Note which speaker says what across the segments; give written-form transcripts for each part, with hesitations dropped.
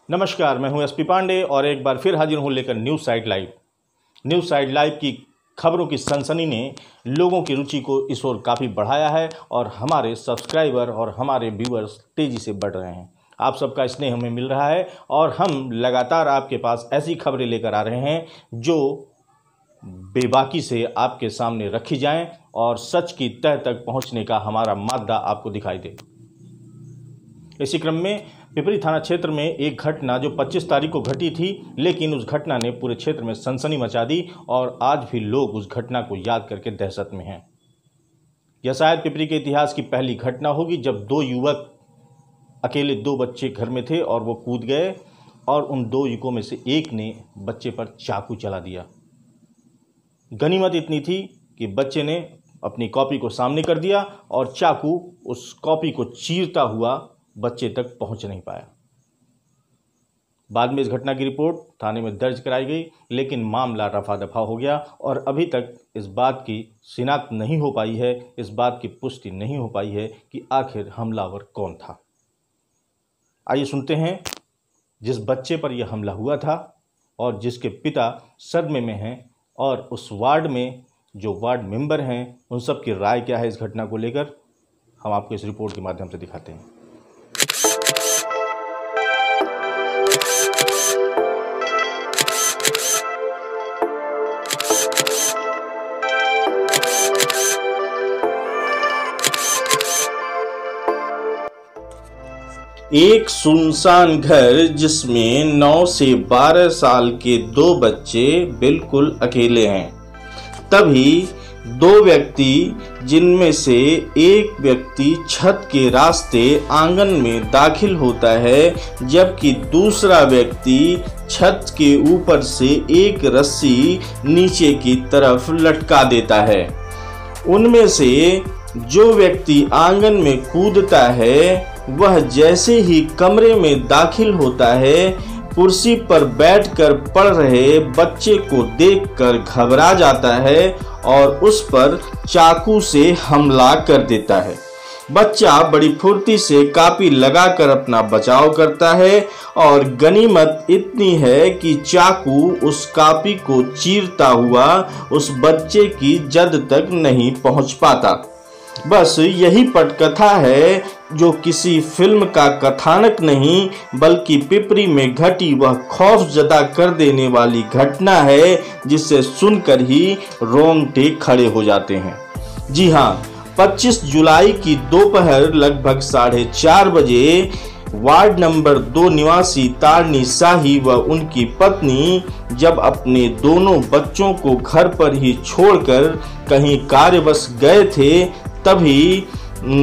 Speaker 1: नमस्कार, मैं हूं एसपी पांडे और एक बार फिर हाजिर हूं लेकर news side live. News side live की खबरों की सनसनी ने लोगों की रुचि को इस ओर काफ़ी बढ़ाया है और हमारे सब्सक्राइबर और हमारे व्यूअर्स तेज़ी से बढ़ रहे हैं। आप सबका स्नेह हमें मिल रहा है और हम लगातार आपके पास ऐसी खबरें लेकर आ रहे हैं जो बेबाकी से आपके सामने रखी जाएं और सच की तह तक पहुंचने का हमारा मादा आपको दिखाई दे। इसी क्रम में पिपरी थाना क्षेत्र में एक घटना जो 25 तारीख को घटी थी, लेकिन उस घटना ने पूरे क्षेत्र में सनसनी मचा दी और आज भी लोग उस घटना को याद करके दहशत में हैं। यह शायद पिपरी के इतिहास की पहली घटना होगी जब दो युवक अकेले दो बच्चे घर में थे और वो कूद गए और उन दो युवकों में से एक ने बच्चे पर चाकू चला दिया। गनीमत इतनी थी कि बच्चे ने अपनी कॉपी को सामने कर दिया और चाकू उस कॉपी को चीरता हुआ बच्चे तक पहुंच नहीं पाया। बाद में इस घटना की रिपोर्ट थाने में दर्ज कराई गई, लेकिन मामला रफा दफा हो गया और अभी तक इस बात की शिनाख्त नहीं हो पाई है, इस बात की पुष्टि नहीं हो पाई है कि आखिर हमलावर कौन था। आइए सुनते हैं जिस बच्चे पर यह हमला हुआ था और जिसके पिता सदमे में हैं और उस वार्ड में जो वार्ड मेंबर हैं उन सब की राय क्या है इस घटना को लेकर, हम आपको इस रिपोर्ट के माध्यम से दिखाते हैं। एक सुनसान घर जिसमें 9 से 12 साल के दो बच्चे बिल्कुल अकेले हैं। तभी दो व्यक्ति, जिनमें से एक व्यक्ति छत के रास्ते आंगन में दाखिल होता है, जबकि दूसरा व्यक्ति छत के ऊपर से एक रस्सी नीचे की तरफ लटका देता है। उनमें से जो व्यक्ति आंगन में कूदता है वह जैसे ही कमरे में दाखिल होता है, कुर्सी पर बैठकर पढ़ रहे बच्चे को देखकर घबरा जाता है और उस पर चाकू से हमला कर देता है। बच्चा बड़ी फुर्ती से कापी लगाकर अपना बचाव करता है और गनीमत इतनी है कि चाकू उस कापी को चीरता हुआ उस बच्चे की जद तक नहीं पहुंच पाता। बस यही पटकथा है जो किसी फिल्म का कथानक नहीं बल्कि पिपरी में घटी वह खौफजदा कर देने वाली घटना है, जिसे सुनकर ही रोंगटे खड़े हो जाते हैं। जी हाँ, 25 जुलाई की दोपहर लगभग 4:30 बजे वार्ड नंबर 2 निवासी तारनी शाही व उनकी पत्नी जब अपने दोनों बच्चों को घर पर ही छोड़कर कहीं कार्यवश गए थे, तभी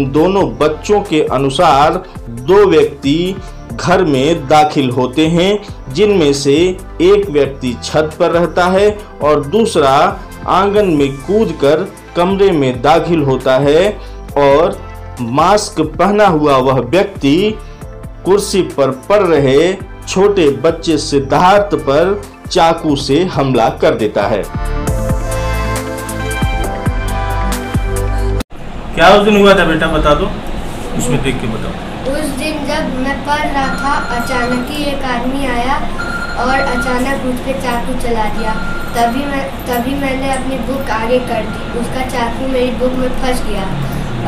Speaker 1: दोनों बच्चों के अनुसार दो व्यक्ति घर में दाखिल होते हैं, जिनमें से एक व्यक्ति छत पर रहता है और दूसरा आंगन में कूदकर कमरे में दाखिल होता है और मास्क पहना हुआ वह व्यक्ति कुर्सी पर पढ़ रहे छोटे बच्चे सिद्धार्थ पर चाकू से हमला कर देता है। क्या उस दिन हुआ था बेटा, बता दो, उसमें देख के बताओ।
Speaker 2: उस दिन जब मैं पढ़ रहा था, अचानक ही एक आदमी आया और अचानक उठ के चाकू चला दिया। तभी मैंने अपनी बुक आगे कर दी, उसका चाकू मेरी बुक में फंस गया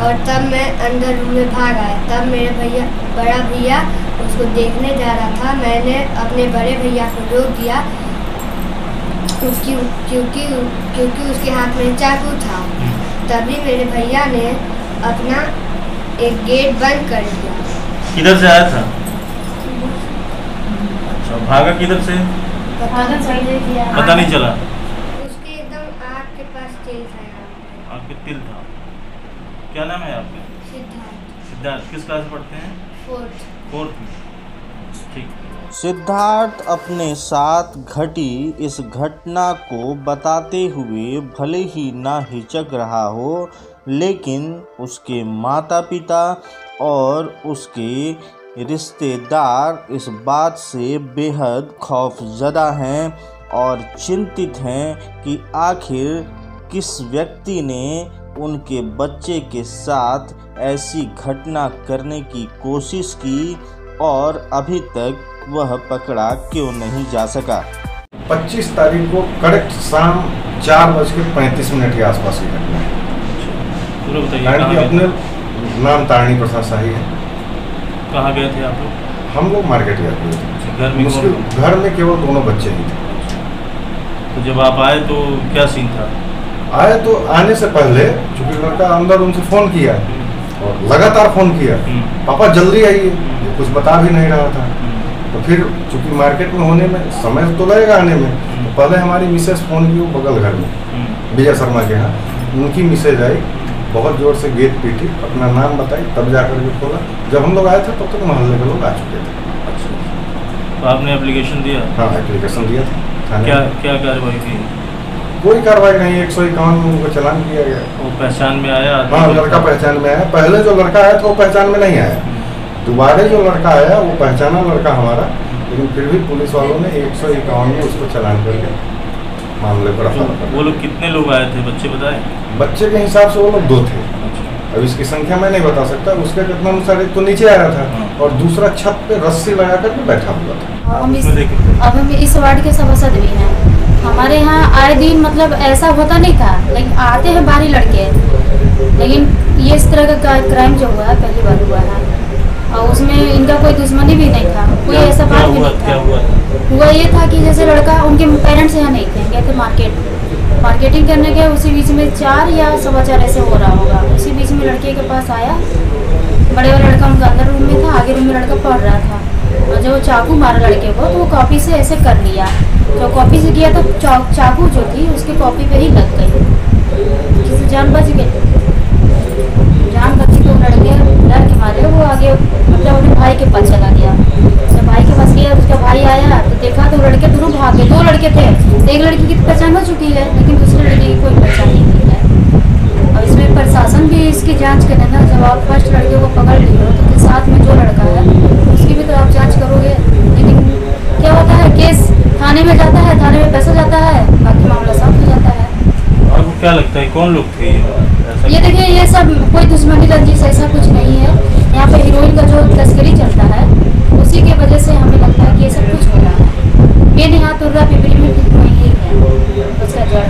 Speaker 2: और तब मैं अंदर रूम में भाग आया। तब मेरे बड़ा भैया उसको देखने जा रहा था। मैंने अपने बड़े भैया को रोक दिया क्योंकि उसके हाथ में चाकू था। तभी मेरे भैया ने अपना एक गेट बंद कर दिया।
Speaker 1: किधर से आया था? अच्छा, भागा किधर से? पता नहीं चला।
Speaker 2: उसके एकदम आँख के पास तिल था।
Speaker 1: आँख के तिल था। क्या नाम है आपका? सिद्धार्थ। किस क्लास पढ़ते हैं? 4th में। ठीक। सिद्धार्थ अपने साथ घटी इस घटना को बताते हुए भले ही ना हिचक रहा हो, लेकिन उसके माता पिता और उसके रिश्तेदार इस बात से बेहद खौफजदा हैं और चिंतित हैं कि आखिर किस व्यक्ति ने उनके बच्चे के साथ ऐसी घटना करने की कोशिश की और अभी तक वह पकड़ा क्यों नहीं जा सका।
Speaker 3: 25 तारीख को करेक्ट शाम 4:35 के आसपास की घटना है।
Speaker 4: पूरा बताइए।
Speaker 3: अपने नाम तारणी प्रसाद शाही है।
Speaker 4: कहाँ गए थे आप लोग?
Speaker 3: हम लोग मार्केट गए थे। घर में केवल दोनों बच्चे ही थे।
Speaker 4: तो जब आप आए तो क्या सीन था?
Speaker 3: आए तो आने से पहले चूंकि लड़का अंदर उनसे फ़ोन किया और लगातार फ़ोन किया, पापा जल्दी आइए, कुछ बता भी नहीं रहा था। तो फिर चूंकि मार्केट में होने में समय तो लगेगा आने में, तो पहले हमारी मिसेस फ़ोन की, वो बगल घर में विजय शर्मा के यहाँ, उनकी मिसेज आई, बहुत ज़ोर से गेट पीटी, अपना नाम बताई, तब जाकर के खोला। जब हम लोग आए थे तब तक मोहल्ले के लोग आ चुके थे।
Speaker 4: अच्छा, तो आपने एप्लीकेशन दिया?
Speaker 3: हाँ, एप्लीकेशन दिया था।
Speaker 4: क्या क्या कार्रवाई की?
Speaker 3: कोई कार्रवाई नहीं, 151 में उनको चालान किया गया।
Speaker 4: वो पहचान में आया?
Speaker 3: हाँ, लड़का पहचान में आया। पहले जो लड़का आया था वो पहचान में नहीं आया, दोबारा जो लड़का आया वो पहचाना लड़का हमारा, लेकिन फिर भी पुलिस वालों ने 151 में उसको चालान करके मामले पर रखा।
Speaker 4: वो लोग कितने लोग आए थे, बच्चे बताए?
Speaker 3: बच्चे के हिसाब से वो लोग 2 थे। अब इसकी संख्या मैं नहीं बता सकता। उसके कितना अनुसार एक तो नीचे आया था और दूसरा छत पे रस्सी लगा करके बैठा हुआ था।
Speaker 5: अब हम इस वार्ड के सभासद भी हैं। हमारे यहाँ आए दिन मतलब ऐसा होता नहीं था, लेकिन आते हैं बाहरी लड़के, लेकिन ये इस तरह का क्राइम जो हुआ है पहली बार हुआ है। और उसमें इनका कोई दुश्मनी भी नहीं था, कोई ऐसा बात भी नहीं था। हुआ ये था कि जैसे लड़का, उनके पेरेंट्स यहाँ नहीं थे, गए थे मार्केटिंग करने गए, उसी बीच में 4 या 4:15 ऐसे हो रहा होगा। उसी बीच में लड़के के पास आया, बड़े वाला लड़का उनका अंदर रूम में था, आगे रूम में लड़का पढ़ रहा था, और जब वो चाकू मारा लड़के को तो वो कॉपी से ऐसे कर लिया। जो कॉपी से किया तो चाकू जो थी उसकी कॉपी पे ही लग गई, जिससे जान बच गई। जान बची तो लड़के डर के मारे वो आगे मतलब अपने भाई के पास चला गया। जब भाई के पास गया, उसका भाई आया तो देखा तो लड़के दोनों भाग गए। 2 लड़के थे, एक लड़की की पहचान हो चुकी है, लेकिन दूसरे लड़के की कोई पहचान नहीं हुई है। और इसमें प्रशासन भी इसकी जांच करे ना। जब आप फर्स्ट लड़के को पकड़ लिए हो तो साथ में जो लड़का है उसकी भी तो आप जांच करोगे। लेकिन क्या होता है, केस थाने में जाता है, थाने में पैसा जाता है, बाकी मामला साफ हो जाता है।
Speaker 4: आपको क्या लगता है कौन लोग थे
Speaker 5: ये? देखिए, ये सब कोई दुश्मनी रंजिश ऐसा कुछ नहीं है। यहाँ पे हीरोइन का जो तस्करी चलता है उसी के वजह से हमें लगता है कि ये सब कुछ हो रहा है। मेरे यहाँ तो पिपरी में यही है उसका जड़।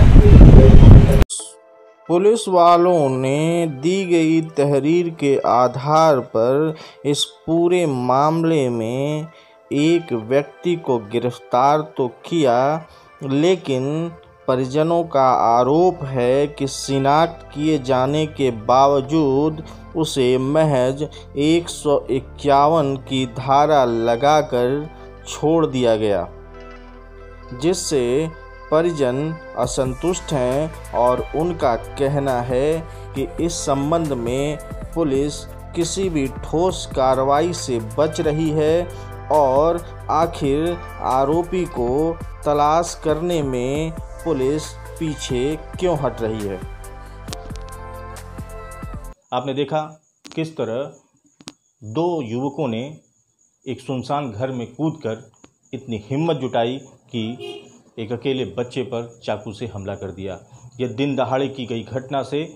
Speaker 1: पुलिस वालों ने दी गई तहरीर के आधार पर इस पूरे मामले में एक व्यक्ति को गिरफ्तार तो किया, लेकिन परिजनों का आरोप है कि शिनाख्त किए जाने के बावजूद उसे महज 151 की धारा लगाकर छोड़ दिया गया, जिससे परिजन असंतुष्ट हैं और उनका कहना है कि इस संबंध में पुलिस किसी भी ठोस कार्रवाई से बच रही है और आखिर आरोपी को तलाश करने में पुलिस पीछे क्यों हट रही है। आपने देखा किस तरह 2 युवकों ने एक सुनसान घर में कूदकर इतनी हिम्मत जुटाई कि एक अकेले बच्चे पर चाकू से हमला कर दिया। यह दिन दहाड़े की गई घटना से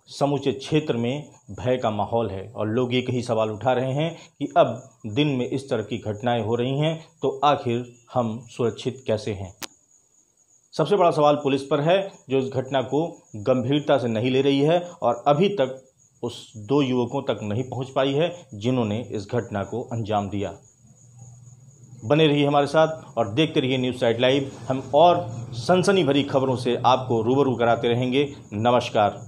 Speaker 1: समूचे क्षेत्र में भय का माहौल है और लोग एक ही सवाल उठा रहे हैं कि अब दिन में इस तरह की घटनाएं हो रही हैं तो आखिर हम सुरक्षित कैसे हैं। सबसे बड़ा सवाल पुलिस पर है, जो इस घटना को गंभीरता से नहीं ले रही है और अभी तक उस 2 युवकों तक नहीं पहुंच पाई है जिन्होंने इस घटना को अंजाम दिया। बने रहिए हमारे साथ और देखते रहिए न्यूज़ साइट लाइव। हम और सनसनी भरी खबरों से आपको रूबरू कराते रहेंगे। नमस्कार।